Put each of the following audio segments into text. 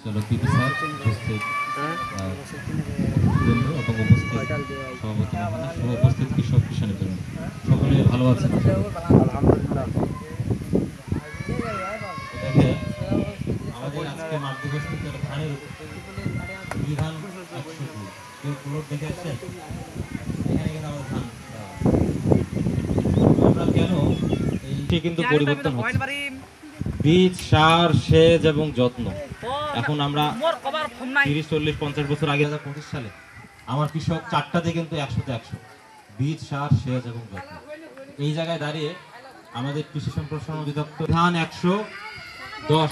চলো পিপি স্যার উপস্থিত বন্ধু এবং উপস্থিত সভাপতি সহ উপস্থিত কৃষক কিষাণের জন্য সকলে ভালো আছেন আলহামদুলিল্লাহ। দেখে আমাদের আজকে মাঠ দিবস কিন্তু ধানের দুই ধান 100 কেউ প্লট দেখে আসছেন এখানে কিন্তু আমাদের ধান আমরা কেন এই কিন্তু পরিবর্তন হচ্ছে বীজ সার সেচ এবং যত্ন এখন আমরা 30 40 50 বছর আগে 2025 সালে আমার কৃষক চারটাতে কিন্তু 100তে 100 বীজ সার সেচ এবং যত্ন এই জায়গায় দাঁড়িয়ে আমাদের কৃষি সম্প্রসারণ অধিদপ্তর ধান 110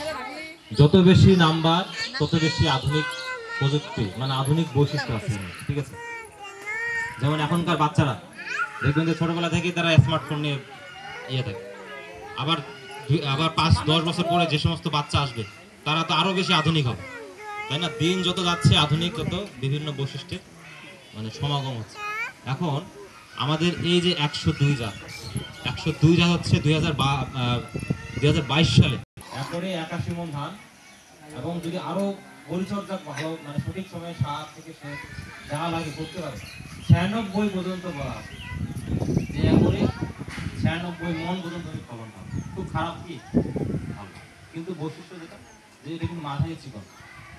যত বেশি নাম্বার তত বেশি আধুনিক প্রযুক্তি মানে আধুনিক বৈশিষ্ট্য আছে ঠিক আছে যেমন এখনকার বাচ্চারা দেখবেন যে ছোটবেলা থেকেই তারা স্মার্টফোন নিয়ে ইয়ে থাকে আবার 5-10 বছর পরে যে সমস্ত বাচ্চা আসবে তারা তো আরো বেশি আধুনিক হবে তাই না দিন যত যাচ্ছে আধুনিক তত বিভিন্ন বৈশিষ্ট্যের মানে সমাগম হচ্ছে এখন আমাদের এই যে 102 জাত হচ্ছে 2022 সালে একরে 81 মণ ধান এবং যদি আরো পরিচর্যা ভালো মানে সঠিক সময়ে সার থেকে সেচ যা লাগে করতে পারে 96 পর্যন্ত বলা আছে যে একরে 96 মণ পর্যন্ত ফলন পাবে খুব খারাপ কি ভালো কিন্তু বৈশিষ্ট্য যেটা যে এটা কিন্তু মাঝারি চিকন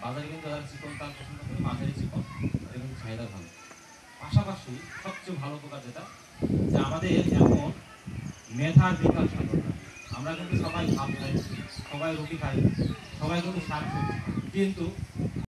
বাজারে কিন্তু যারা চিকন তার পছন্দ করে মাঝারি চিকন এটা কিন্তু চাহিদা ভালো পাশাপাশি সবচেয়ে ভালো প্রকার যেটা যে আমাদের এখন মেধার বিকাশ সাধন আমরা কিন্তু সবাই ভাত খাই সবাই রুটি খাই সবাই কিন্তু শাক সবজি কিন্তু